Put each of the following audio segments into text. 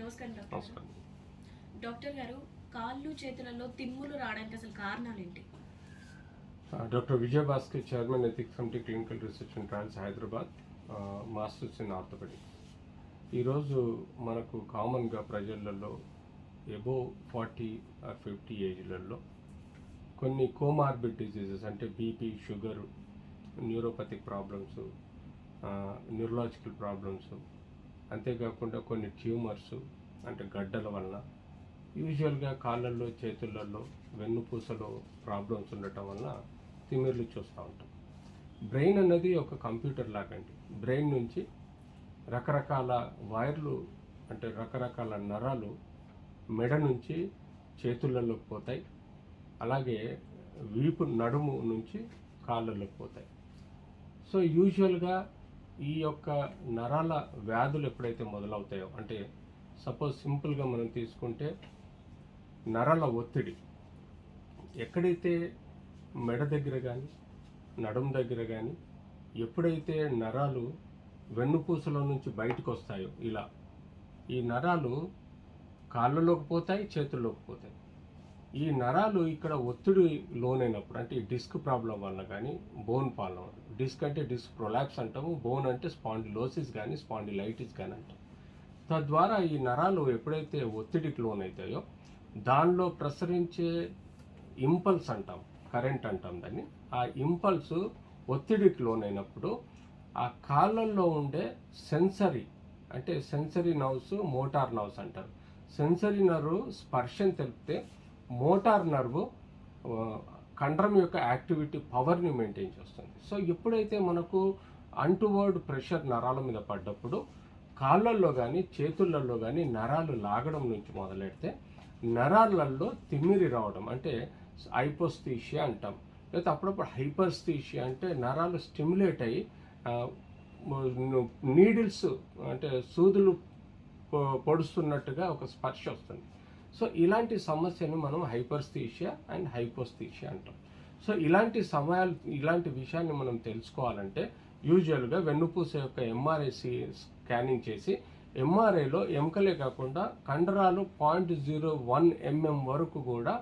నమస్కారం డాక్టర్ గారు. నమస్కారం. డాక్టర్ గారు, కాళ్ళు చేతులలో తిమ్ములు రావడానికి అసలు కారణాలేంటి? Doctor Vijay Bhaskar, chairman ethics committee, clinical research and trials, Hyderabad, masters in orthopaedics. ఈరోజు మనకు కామన్గా ప్రజలలో ఎబోవ్ 40 ఆర్ 50 ఏజ్లలో కొన్ని కోమార్బిడ్ డిజీజెస్ అంటే BP, sugar, neuropathic problems, neurological problems, అంతేకాకుండా కొన్ని ట్యూమర్స్ అంటే గడ్డల వలన, యూజువల్గా కాళ్ళల్లో, చేతులలో, వెన్నుపూసలో ప్రాబ్లమ్స్ ఉండటం వలన తిమ్మిర్లు చూస్తూ ఉంటాం. బ్రెయిన్ అనేది ఒక కంప్యూటర్ లాగండి. బ్రెయిన్ నుంచి రకరకాల వైర్లు అంటే రకరకాల నరాలు మెడ నుంచి చేతులలోకి పోతాయి, అలాగే వీపు నడుము నుంచి కాళ్ళలోకి పోతాయి. సో యూజువల్గా ఈ యొక్క నరాల వ్యాధులు ఎప్పుడైతే మొదలవుతాయో, అంటే సపోజ్ సింపుల్గా మనం తీసుకుంటే నరాల ఒత్తిడి ఎక్కడైతే మెడ దగ్గర కానీ నడుము దగ్గర కానీ ఎప్పుడైతే నరాలు వెన్నుపూసలో నుంచి బయటకు వస్తాయో, ఇలా ఈ నరాలు కాళ్ళలోకి పోతాయి, చేతుల్లోకి పోతాయి. ఈ నరాలు ఇక్కడ ఒత్తిడి లోనైనప్పుడు, అంటే ఈ డిస్క్ ప్రాబ్లం వల్ల కానీ, బోన్ ప్రాబ్లం, డిస్క్ అంటే డిస్క్ ప్రొలాప్స్ అంటాము, బోన్ అంటే స్పాండిలోసిస్ కానీ స్పాండిలైటిస్ కానీ అంటాం. తద్వారా ఈ నరాలు ఎప్పుడైతే ఒత్తిడికి లోనవుతాయో దానిలో ప్రసరించే ఇంపల్స్ అంటాం, కరెంట్ అంటాం దాన్ని. ఆ ఇంపల్స్ ఒత్తిడికి లోనైనప్పుడు ఆ కాళ్ళల్లో ఉండే సెన్సరీ అంటే సెన్సరీ నర్వ్స్, మోటార్ నర్వ్స్ అంటారు. సెన్సరీ నర్వ్ స్పర్శను తెలిపితే మోటార్ నర్వ్ కండరం యొక్క యాక్టివిటీ పవర్ని మెయింటైన్ చేస్తుంది. సో ఎప్పుడైతే మనకు అన్టువర్డ్ ప్రెషర్ నరాల మీద పడ్డప్పుడు కాళ్ళల్లో కానీ చేతులలో కానీ నరాలు లాగడం నుంచి మొదలెడితే నరాలలో తిమ్మిరి రావడం అంటే హైపోస్థీషియా అంటాం. లేకపోతే అప్పుడప్పుడు హైపర్స్థీషియా అంటే నరాలు స్టిమ్యులేట్ అయ్యి నీడిల్స్ అంటే సూదులు పొడుస్తున్నట్టుగా ఒక స్పర్శ వస్తుంది. సో ఇలాంటి సమస్యను మనం హైపర్స్థీషియా అండ్ హైపోస్థీషియా అంటాం. సో ఇలాంటి విషయాన్ని మనం తెలుసుకోవాలంటే యూజువల్గా వెన్నుపూస యొక్క ఎంఆర్ఐ స్కానింగ్ చేసి, ఎంఆర్ఐలో ఎముకలే కాకుండా కండరాలు 0.01 mm వరకు కూడా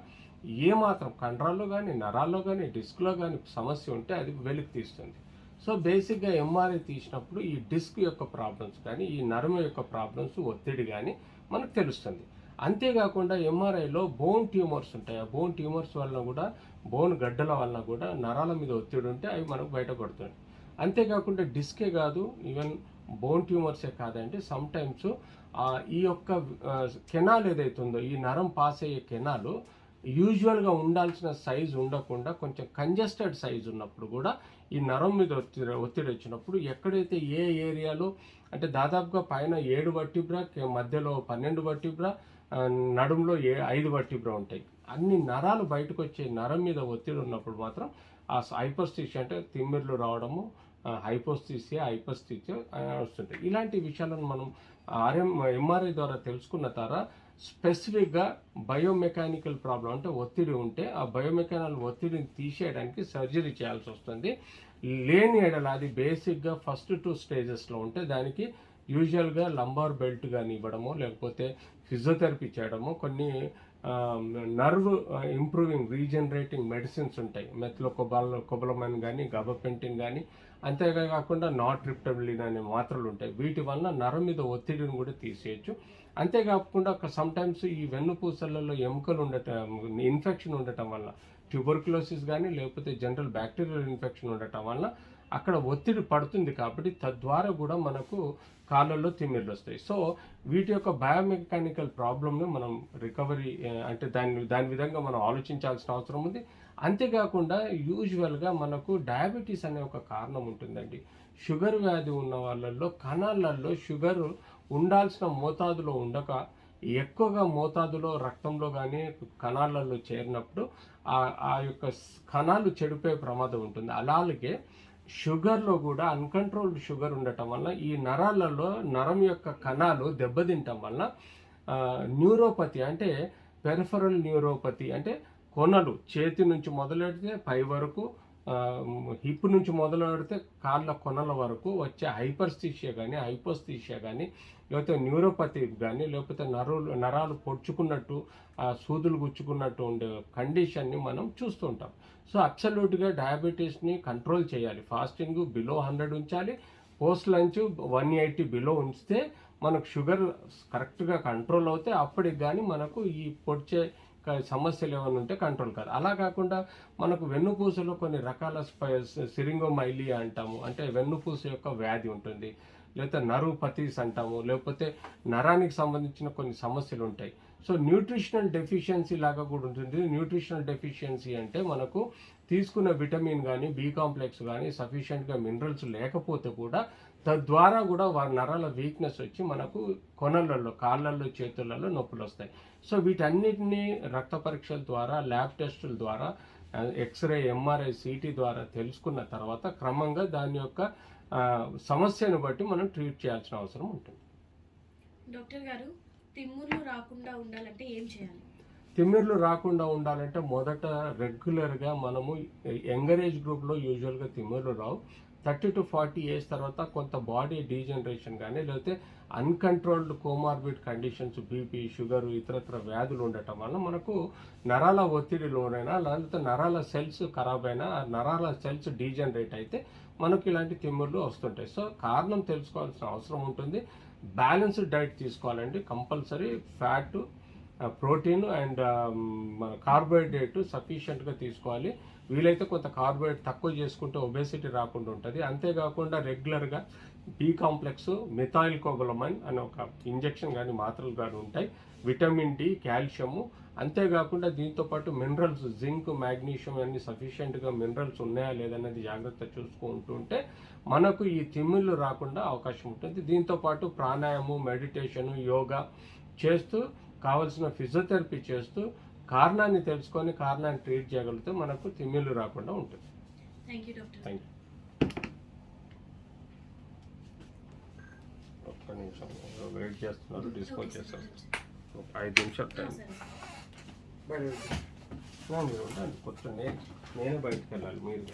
ఏమాత్రం కండరాల్లో కానీ నరాల్లో కానీ డిస్క్లో కానీ సమస్య ఉంటే అది వెలికి తీస్తుంది. సో బేసిక్గా ఎంఆర్ఐ తీసినప్పుడు ఈ డిస్క్ యొక్క ప్రాబ్లమ్స్ కానీ, ఈ నరమ యొక్క ప్రాబ్లమ్స్, ఒత్తిడి కానీ మనకు తెలుస్తుంది. అంతేకాకుండా ఎంఆర్ఐలో బోన్ ట్యూమర్స్ ఉంటాయి. ఆ బోన్ ట్యూమర్స్ వలన కూడా, బోన్ గడ్డల వలన కూడా నరాల మీద ఒత్తిడి ఉంటే అవి మనకు బయటపడుతుంది. అంతేకాకుండా డిస్కే కాదు, ఈవెన్ బోన్ ట్యూమర్సే కాదండి, సమ్టైమ్స్ ఈ యొక్క కెనాల్ ఏదైతుందో, ఈ నరం పాస్ అయ్యే కెనాలు యూజువల్గా ఉండాల్సిన సైజు ఉండకుండా కొంచెం కంజెస్టెడ్ సైజు ఉన్నప్పుడు కూడా ఈ నరం మీద ఒత్తిడి వచ్చినప్పుడు ఎక్కడైతే ఏ ఏరియాలో అంటే దాదాపుగా పైన 7 వర్టిబ్రా, మధ్యలో 12 వర్టిబ్రా, నడుములో 5 వర్టిబ్రా ఉంటాయి. అన్ని నరాలు బయటకు వచ్చే నరం మీద ఒత్తిడి ఉన్నప్పుడు మాత్రం ఆ హైపోస్థీషియా అంటే తిమ్మిర్లు రావడము, హైపోస్థీషియా వస్తుంటాయి. ఇలాంటి విషయాలను మనం ఎంఆర్ఐ ద్వారా తెలుసుకున్న తర్వాత స్పెసిఫిక్గా బయోమెకానికల్ ప్రాబ్లం అంటే ఒత్తిడి ఉంటే ఆ బయోమెకానికల్ ఒత్తిడిని తీసేయడానికి సర్జరీ చేయాల్సి వస్తుంది. లేని ఎడల అది బేసిక్గా ఫస్ట్ 2 స్టేజెస్లో ఉంటే దానికి యూజువల్గా లంబార్ బెల్ట్ కానీ ఇవ్వడము, లేకపోతే ఫిజియోథెరపీ చేయడము, కొన్ని నర్వ్ ఇంప్రూవింగ్ రీజనరేటింగ్ మెడిసిన్స్ ఉంటాయి, మెథ్లోకోబాలమైన్ కానీ గబపెంటిన్ కానీ, అంతేకాకుండా నాట్రిప్టమిలిన్ అనే మాత్రలు ఉంటాయి. వీటి వలన నరం మీద ఒత్తిడిని కూడా తీసేయచ్చు. అంతేకాకుండా సమ్టైమ్స్ ఈ వెన్నుపూసలలో ఎముకలు ఉండటం, ఇన్ఫెక్షన్ ఉండటం వల్ల, ట్యూబర్క్యులోసిస్ కానీ లేకపోతే జనరల్ బ్యాక్టీరియల్ ఇన్ఫెక్షన్ ఉండటం వల్ల అక్కడ ఒత్తిడి పడుతుంది. కాబట్టి తద్వారా కూడా మనకు కాళ్ళల్లో తిమ్మిర్లు వస్తాయి. సో వీటి యొక్క బయోమెకానికల్ ప్రాబ్లమ్ని మనం రికవరీ అంటే దాని విధంగా మనం ఆలోచించాల్సిన అవసరం ఉంది. అంతేకాకుండా యూజువల్గా మనకు డయాబెటీస్ అనే ఒక కారణం ఉంటుందండి. షుగర్ వ్యాధి ఉన్న వాళ్ళల్లో కణాలలో షుగర్ ఉండాల్సిన మోతాదులో ఉండక ఎక్కువగా మోతాదులో రక్తంలో కానీ కణాలలో చేరినప్పుడు ఆ యొక్క కణాలు చెడిపోయే ప్రమాదం ఉంటుంది. అలాగే షుగర్లో కూడా అన్కంట్రోల్డ్ షుగర్ ఉండటం వల్ల ఈ నరాలలో నరం యొక్క కణాలు దెబ్బతింటం వల్ల న్యూరోపతి అంటే పెరిఫరల్ న్యూరోపతి అంటే కొనలు చేతి నుంచి మొదలెడితే పై వరకు హిప్ నుంచి మొదలు పెడితే కాళ్ళ కొనల వరకు వచ్చే హైపర్స్థీషియా కానీ హైపోస్థీషియా కానీ లేకపోతే న్యూరోపతి కానీ లేకపోతే నరాలు పొడుచుకున్నట్టు సూదులు గుచ్చుకున్నట్టు ఉండే కండిషన్ని మనం చూస్తుంటాం. సో అబ్సల్యూట్గా డయాబెటీస్ని కంట్రోల్ చేయాలి. ఫాస్టింగ్ బిలో 100 ఉంచాలి. పోస్ట్ లంచ్ 180 బిలో ఉంచితే మనకు షుగర్ కరెక్ట్గా కంట్రోల్ అవుతే అప్పటికి కానీ మనకు ఈ పొడిచే సమస్యలు ఏమైనా ఉంటే కంట్రోల్ కాదు. అలా కాకుండా మనకు వెన్నుపూసలో కొన్ని రకాల సిరింగోమైలియా అంటాము, అంటే వెన్నుపూస యొక్క వ్యాధి ఉంటుంది, లేకపోతే నరుపతీస్ అంటాము, లేకపోతే నరానికి సంబంధించిన కొన్ని సమస్యలు ఉంటాయి. సో న్యూట్రిషనల్ డెఫిషియన్సీ లాగా కూడా ఉంటుంది. న్యూట్రిషనల్ డెఫిషియన్సీ అంటే మనకు తీసుకున్న విటమిన్ కానీ బి కాంప్లెక్స్ కానీ సఫిషియెంట్గా మినరల్స్ లేకపోతే కూడా తద్వారా కూడా వారి నరాల వీక్నెస్ వచ్చి మనకు కొనలలో కాళ్ళల్లో చేతులలో నొప్పులు వస్తాయి. సో వీటన్నిటిని రక్త పరీక్షల ద్వారా ల్యాబ్ టెస్టుల ద్వారా ఎక్స్రే ఎంఆర్ఐ సిటీ ద్వారా తెలుసుకున్న తర్వాత క్రమంగా దాని యొక్క సమస్యను బట్టి మనం ట్రీట్ చేయాల్సిన అవసరం ఉంటుంది. డాక్టర్ గారు, తిమ్ముర్లు రాకుండా ఉండాలంటే ఏం చేయాలి? తిమ్మిర్లు రాకుండా ఉండాలంటే మొదట రెగ్యులర్గా మనము యంగర్ ఏజ్ గ్రూప్లో యూజువల్గా తిమ్మిర్లు రావు. 30 to 40 ఏజ్ తర్వాత కొంత బాడీ డీజనరేషన్ కానీ లేకపోతే uncontrolled comorbid conditions BP sugar ఇతరత్ర వ్యాధులు ఉండటం వల్ల మనకు నరాల ఒత్తిడి లోనైనా లేకపోతే నరాల సెల్స్ ఖరాబ్ అయినా నరాల సెల్స్ డీజనరేట్ అయితే మనకు ఇలాంటి తిమ్మిర్లు వస్తుంటాయి. సో కారణం తెలుసుకోవాల్సిన అవసరం ఉంటుంది. బ్యాలెన్స్డ్ డైట్ తీసుకోవాలండి. Compulsory fat, protein and carbohydrate సఫిషియెంట్గా తీసుకోవాలి. వీలైతే కొంత కార్బోహైడ్రేట్ తక్కువ చేసుకుంటే ఒబేసిటీ రాకుండా ఉంటుంది. అంతేకాకుండా రెగ్యులర్గా బి కాంప్లెక్స్ మిథైల్ కోబలమైన్ అనే ఒక ఇంజెక్షన్ కానీ మాత్రలు కానీ ఉంటాయి, విటమిన్ డి, కాల్షియము. అంతేకాకుండా దీంతోపాటు మినరల్స్ జింక్ మ్యాగ్నీషియం అన్ని సఫిషియెంట్గా మినరల్స్ ఉన్నాయా లేదనేది జాగ్రత్త చూసుకుంటుంటే మనకు ఈ తిమ్మిళ్ళు రాకుండా అవకాశం ఉంటుంది. దీంతోపాటు ప్రాణాయామం, మెడిటేషను, యోగా చేస్తూ కావలసిన ఫిజియోథెరపీ చేస్తూ కారణాన్ని తెలుసుకొని కారణాన్ని ట్రీట్ చేయగలిగితే మనకు తిమ్మిళ్ళు రాకుండా ఉంటుంది. Thank you doctor. Thank you. ఒక్క నిమిషం వెయిట్ చేస్తున్నారు, డిస్కౌంట్ చేస్తారు. 5 నిమిషాలు టైం. మీరు ఉండండి, కొంచెం నేనే బయటకు వెళ్ళాలి, మీరు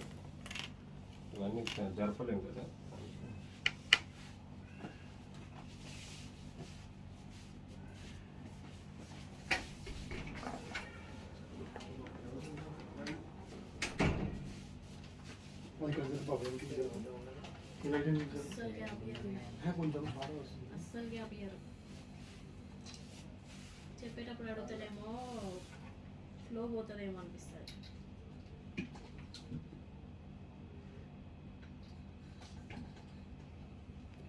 ఇవన్నీ జరపలేము కదా. అస్సలు గ్యాప్ ఇయ్యరు. చెప్పేటప్పుడు అడుగుతానేమో ఫ్లో పోతుందేమో అనిపిస్తుంది.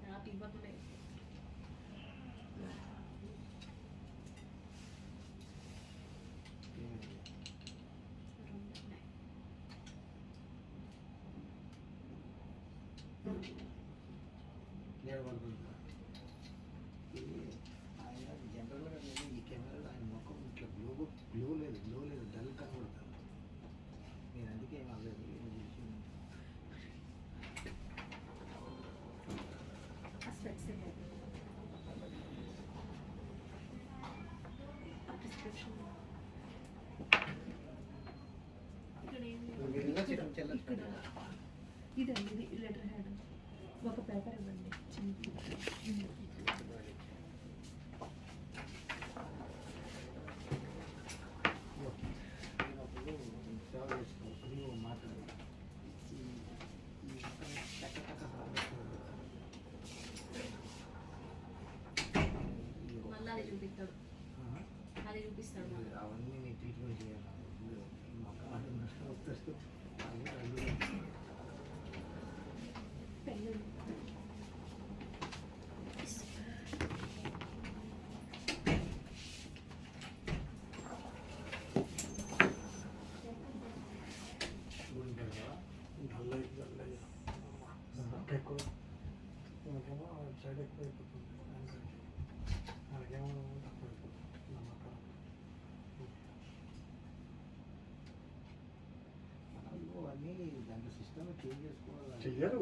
గ్యాప్ ఇవ్వకుండా జనరల్గా ఈ కెమెరాలో ఆయన ముఖం ఇట్లా గ్లో లేదు డల్ కనబడతాను. నేను అందుకే ఏం అవ్వలేదు. ఇదండి లెటర్ హెడ్ ఒక పేపర్ ఇవ్వండి. మళ్ళీ అది చూపిస్తాడు, అది చూపిస్తాడు. అవన్నీ నేను ట్రీట్మెంట్ చేయాలి. ఎక్కువ మనకేమో సైడ్ ఎక్కువ అయిపోతుంది, మనకేమో తక్కువ అయిపోతుంది నమ్మకం. మనకు అన్నీ దాంట్లో సిస్టమ్ చేంజ్ చేసుకోవాలి. చెయ్యరు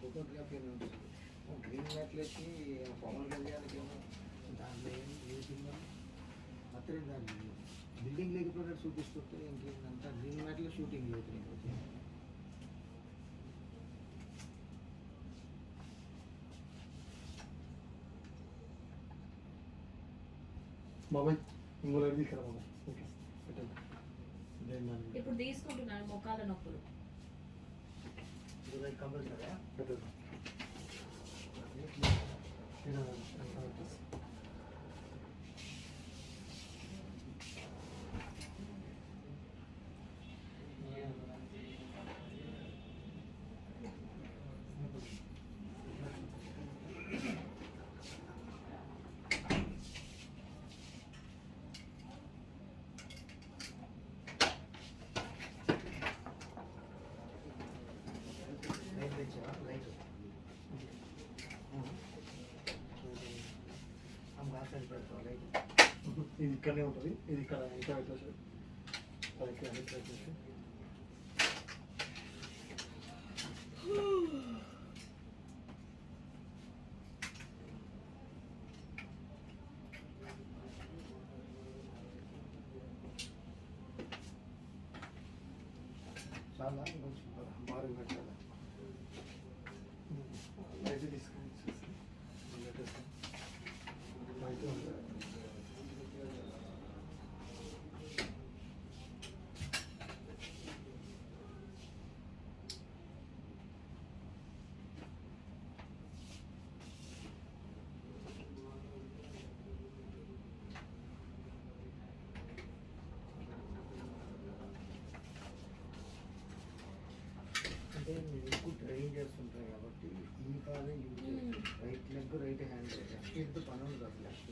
ఫోటోగ్రఫీ ఉంటుంది, గ్రీన్ మ్యాట్లకి పవన్ కళ్యాణ్కి ఏమో దాంట్లో ఏం చేసిందో రాత్రి దాన్ని బిల్డింగ్ లేకపోతే చూపిస్తుంటే ఇంకేంటంటే గ్రీన్ మ్యాట్లో షూటింగ్ అవుతుంది. బాబాయ్ ఇంకో తీసుకురా బాబాయ్. ఓకే పెట్టండి. ఇప్పుడు తీసుకుంటున్నాను మొక్కాల నొప్పులు. కంపల్సరీ పెట్టండి. లైట్ తెచ్చావా? లైట్ బాగా పెడతావా లైట్? ఇది ఇక్కడనే ఉంటుంది. ఇది ఇక్కడ ఇక్కడ పెట్టేసి అది ఇక్కడ పెట్టేసి చాలా కొంచెం బాగా పెట్టాలి. లైట్ తీసుకొని లైట్ ఉంది. అంటే మీరు ఎక్కువ ట్రైన్ చేస్తుంటారు కాబట్టి ఈ కాలే యూజ్ చేస్తారు. Right leg right hand left into పని ఉండదు. లెఫ్ట్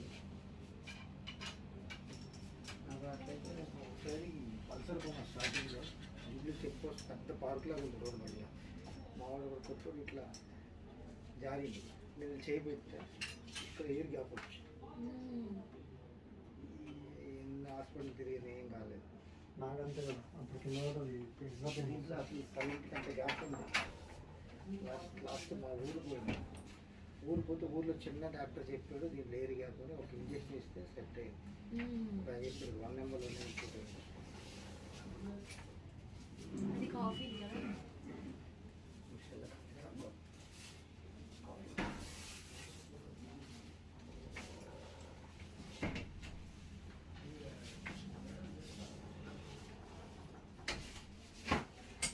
నాకు అట్లయితే నేను ఒకసారి పల్సర్ పోయినా స్టార్టింగ్లో ఇంట్లో చెక్ పోస్ట్ పెద్ద పార్క్ లాగా ఉంది రోడ్ మధ్య. మామూలుగా కొట్టు ఇట్లా జారింది. నేను చేయబెట్టా ఇక్కడ ఎయిర్ గ్యాప్ వచ్చి ఎన్ని హాస్పిటల్ తిరిగిన ఏం కాలేదు. నాకంతే కదా అప్పుడు కింద కూడా దీంట్లో అసలు తల్లింటికి అంత గ్యాప్ ఉంది. లాస్ట్ మా ఊరు పోయింది. ఊరు పోతే ఊర్లో చిన్న డాక్టర్ చెప్పాడు దీంట్లో ఎయిర్ గ్యాప్ అని ఒక ఇంజక్షన్ ఇస్తే సెట్ అయింది. చెప్పాడు 1 నెంబర్లో అది కాఫీ కదా.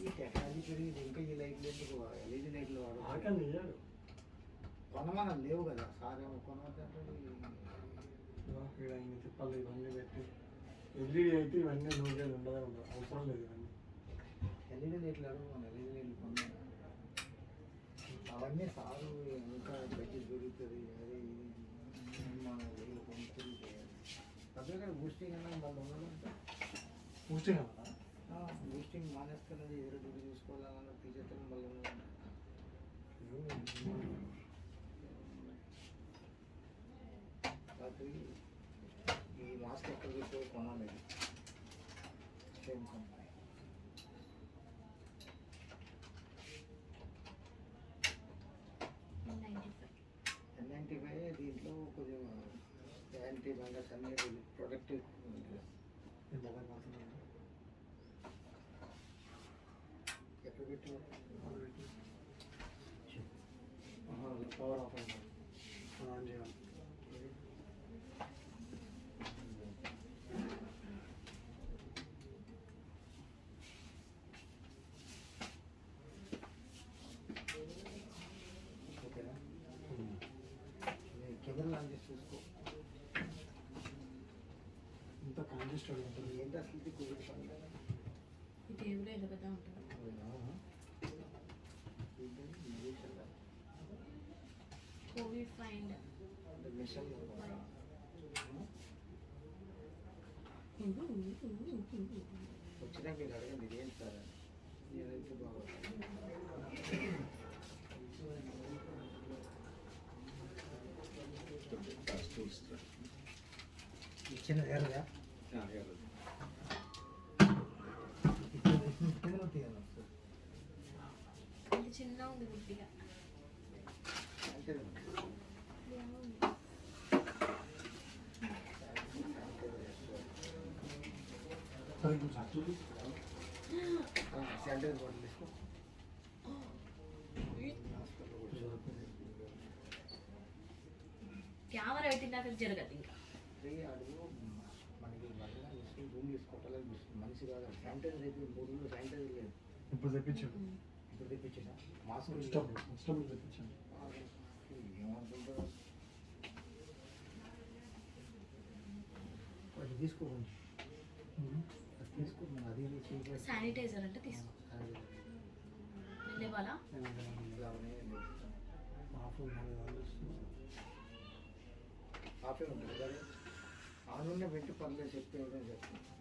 ఈ టెక్నాలజీ పెరిగింది. ఇంకా ఈ లైట్లు ఎందుకు ఎల్ఈడి లైట్లు వాడు ఆకలి ఇయ్యాడు. కొనమని లేవు కదా సార్ ఏమో కొనవద్దంటే ఇక్కడ ఇన్ని తిప్పాలి ఇవన్నీ పెట్టి ఎల్ఈడి అయితే ఇవన్నీ నూకేది ఉండదు అవసరం లేదు ఇవన్నీ. ఎల్ఈడి లైట్లు అడుగు ఎల్ఈడి లైట్లు కొన్నాను అవన్నీ సారు ఇంకా బడ్జెట్ పెరుగుతుంది. అదే ఇది మన వీళ్ళు కొనుక్కొని చేయాలి. అదే బూస్టింగ్ అన్నా వాళ్ళు ఉండాలంటే పూర్తిగా బూస్టింగ్ మానేస్తున్నది ఎదురు డ్యూటీ చూసుకోవాలన్నా తీసేస్తాను మళ్ళీ రాత్రి ఈ మాస్క్ ఎక్కడ పెట్టి కొనాలి. సేమ్ కంపెనీ N95 దీంట్లో కొంచెం యాంటీ వైరస్ అనేది ప్రొడక్టివ్ ఎక్కడ పెట్టి పవర్ ఆఫ్ అయింది ఆన్ చేయాలి. ఓకేనా? కెమెరా ఆన్ చేసి చూసుకో. ఇంత కాంజెస్టెడ్ ఉంటుంది. ఏంటి అసలు ఇది కోవిడ్ ఫండ్ ఈ టేబుల్ ఏదో కదా ఉంటుంది. కోవిడ్ ఫైండ్ మిషన్ వచ్చినాక మీరు అడగండి ఇదేం సార్ నేనైతే బాగుంది. ఇచ్చిన ఎర్రగా ఇది చిన్న ఉంది గుడ్డిగా. అంతే బాగుంది. శానిటైజర్ బాటిల్ తీసుకో. హాస్పిటల్లో కూడా కెమెరా పెట్టినాక జరగదు ఇంకా. అడుగు మనకి బలంగా చూసి రూమ్ తీసుకోవటాలని చూస్తుంది. మనిషి కాదు శానిటైజర్ అయితే 3 రోజులు శానిటైజర్ లేదు. ఇప్పుడు తెప్పించాను, ఇప్పుడు తెప్పించేసా మాస్క్ ఇష్టం తెప్పించాను. ఏమనుకుంటారు అది తీసుకోకండి, అది తీసుకోండి. అది చేయలేదు. శానిటైజర్ అంటే తీసుకో. లేవాలా ఆఫే ఉంటుంది కదా, ఆనున్న వెంట పర్లేదు చెప్పేయడం చెప్తాను.